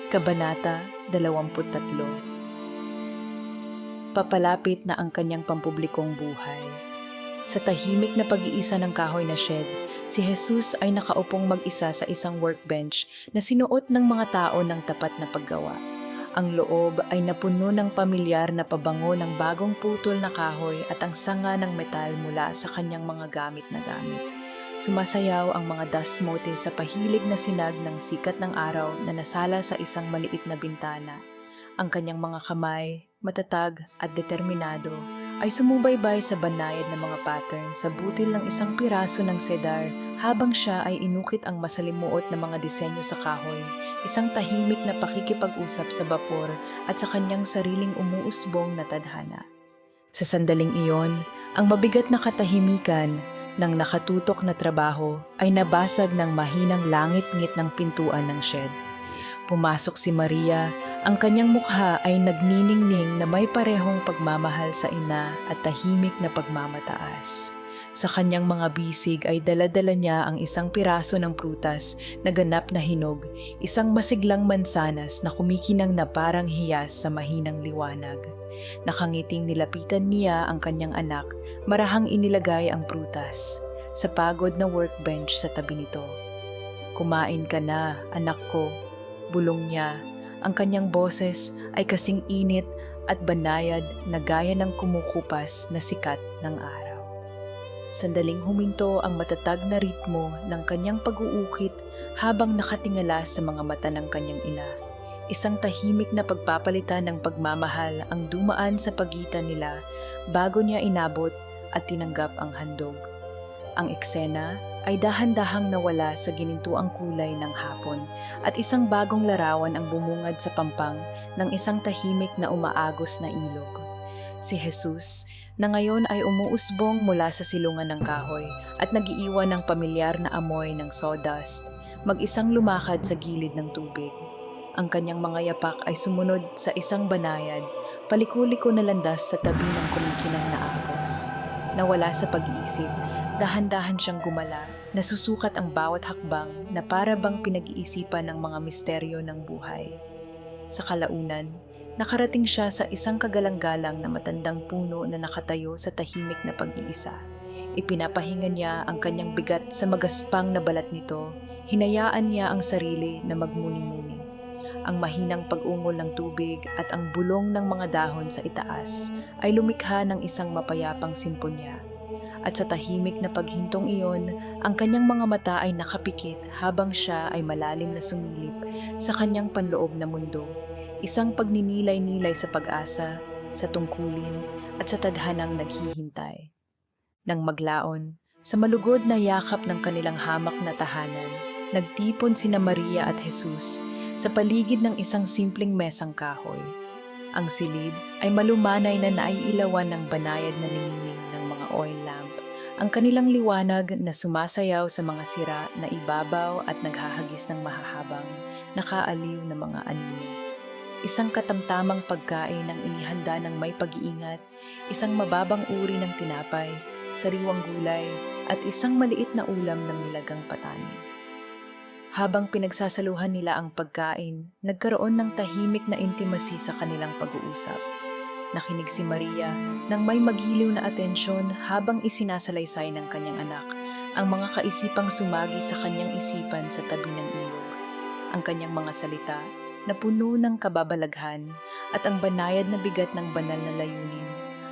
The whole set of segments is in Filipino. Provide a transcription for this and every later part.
Kabanata 23. Papalapit na ang kanyang pampublikong buhay. Sa tahimik na pag-iisa ng kahoy na shed, si Jesus ay nakaupong mag-isa sa isang workbench na sinuot ng mga tao ng tapat na paggawa. Ang loob ay napuno ng pamilyar na pabango ng bagong putol na kahoy at ang sanga ng metal mula sa kanyang mga gamit na gamit. Sumasayaw ang mga dust mote sa pahilig na sinag ng sikat ng araw na nasala sa isang maliit na bintana. Ang kanyang mga kamay, matatag at determinado, ay sumubaybay sa banayad na mga pattern sa butil ng isang piraso ng cedar habang siya ay inukit ang masalimuot na mga disenyo sa kahoy, isang tahimik na pakikipag-usap sa bapor at sa kanyang sariling umuusbong na tadhana. Sa sandaling iyon, ang mabigat na katahimikan ng nakatutok na trabaho ay nabasag ng mahinang langit-ngit ng pintuan ng shed. Pumasok si Maria, ang kanyang mukha ay nagniningning na may parehong pagmamahal sa ina at tahimik na pagmamataas. Sa kanyang mga bisig ay dala-dala niya ang isang piraso ng prutas na ganap na hinog, isang masiglang mansanas na kumikinang na parang hiyas sa mahinang liwanag. Nakangiting nilapitan niya ang kanyang anak, marahang inilagay ang prutas sa pagod na workbench sa tabi nito. "Kumain ka na, anak ko," bulong niya. Ang kanyang boses ay kasing init at banayad na gaya ng kumukupas na sikat ng araw. Sandaling huminto ang matatag na ritmo ng kanyang pag-uukit habang nakatingala sa mga mata ng kanyang ina. Isang tahimik na pagpapalitan ng pagmamahal ang dumaan sa pagitan nila bago niya inabot at tinanggap ang handog. Ang eksena ay dahan-dahang nawala sa ginintuang kulay ng hapon at isang bagong larawan ang bumungad sa pampang ng isang tahimik na umaagos na ilog. Si Jesus, na ngayon ay umuusbong mula sa silungan ng kahoy at nagiiwan ng pamilyar na amoy ng sawdust, mag-isang lumakad sa gilid ng tubig. Ang kanyang mga yapak ay sumunod sa isang banayad, paliko-liko na landas sa tabi ng kumikinang na agos. Nawala sa pag-iisip, dahan-dahan siyang gumala, nasusukat ang bawat hakbang na para bang pinag-iisipan ng mga misteryo ng buhay. Sa kalaunan, nakarating siya sa isang kagalang-galang na matandang puno na nakatayo sa tahimik na pag-iisa. Ipinapahinga niya ang kanyang bigat sa magaspang na balat nito, hinayaan niya ang sarili na magmuni-muni. Ang mahinang pag-ungol ng tubig at ang bulong ng mga dahon sa itaas ay lumikha ng isang mapayapang simponya. At sa tahimik na paghintong iyon, ang kanyang mga mata ay nakapikit habang siya ay malalim na sumilip sa kanyang panloob na mundo. Isang pagninilay-nilay sa pag-asa, sa tungkulin at sa tadhanang naghihintay. Nang maglaon, sa malugod na yakap ng kanilang hamak na tahanan, nagtipon sina Maria at Jesus sa paligid ng isang simpleng mesang kahoy. Ang silid ay malumanay na naiilawan ng banayad na ningning ng mga oil lamp. Ang kanilang liwanag na sumasayaw sa mga sira na ibabaw at naghahagis ng mahahabang, nakaaliw na mga anino. Isang katamtamang pagkain ang inihanda ng may pag-iingat, isang mababang uri ng tinapay, sariwang gulay, at isang maliit na ulam ng nilagang patani. Habang pinagsasaluhan nila ang pagkain, nagkaroon ng tahimik na intimacy sa kanilang pag-uusap. Nakinig si Maria nang may magiliw na atensyon habang isinasalaysay ng kanyang anak ang mga kaisipang sumagi sa kanyang isipan sa tabi ng ilog. Ang kanyang mga salita na puno ng kababalaghan at ang banayad na bigat ng banal na layunin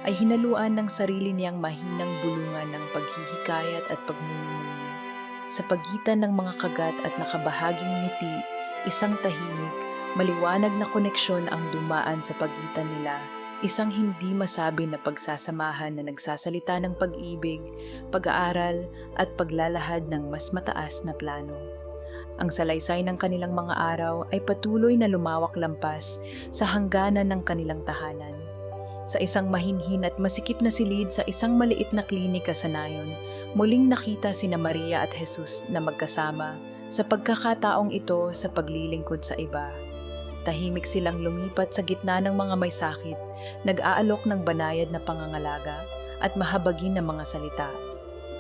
ay hinaluan ng sarili niyang mahinang bulungan ng paghihikayat at pagmumuni. Sa pagitan ng mga kagat at nakabahaging ngiti, isang tahimik, maliwanag na koneksyon ang dumaan sa pagitan nila, isang hindi masabi na pagsasamahan na nagsasalita ng pag-ibig, pag-aaral at paglalahad ng mas mataas na plano. Ang salaysay ng kanilang mga araw ay patuloy na lumawak lampas sa hangganan ng kanilang tahanan. Sa isang mahinhin at masikip na silid sa isang maliit na klinika sa Nayon, muling nakita sina Maria at Jesus na magkasama sa pagkakataong ito sa paglilingkod sa iba. Tahimik silang lumipat sa gitna ng mga may sakit, nag-aalok ng banayad na pangangalaga at mahabagin na mga salita.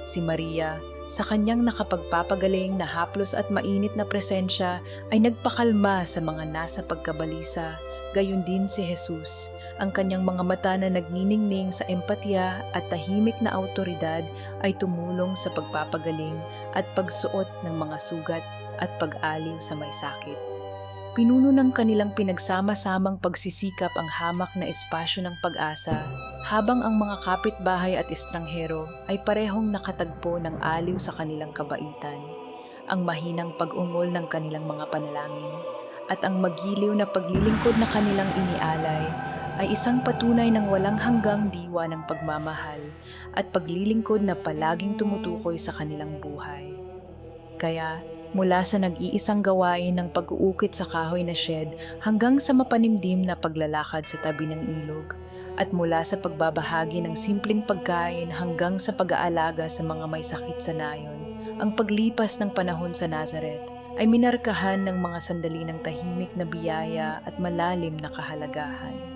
Si Maria, Sa kanyang nakapagpapagaling na haplos at mainit na presensya ay nagpakalma sa mga nasa pagkabalisa. Gayon din si Jesus, ang kanyang mga mata na nagniningning sa empatya at tahimik na awtoridad ay tumulong sa pagpapagaling at pagsuot ng mga sugat at pag-aliw sa may sakit. Pinuno ng kanilang pinagsama-samang pagsisikap ang hamak na espasyo ng pag-asa, habang ang mga kapitbahay at estranghero ay parehong nakatagpo ng aliw sa kanilang kabaitan, ang mahinang pag-ungol ng kanilang mga panalangin, at ang magiliw na paglilingkod na kanilang inialay ay isang patunay ng walang hanggang diwa ng pagmamahal at paglilingkod na palaging tumutukoy sa kanilang buhay. Kaya, mula sa nag-iisang gawain ng pag-uukit sa kahoy na shed hanggang sa mapanimdim na paglalakad sa tabi ng ilog, at mula sa pagbabahagi ng simpleng pagkain hanggang sa pag-aalaga sa mga may sakit sa nayon, ang paglipas ng panahon sa Nazareth ay minarkahan ng mga sandali ng tahimik na biyaya at malalim na kahalagahan.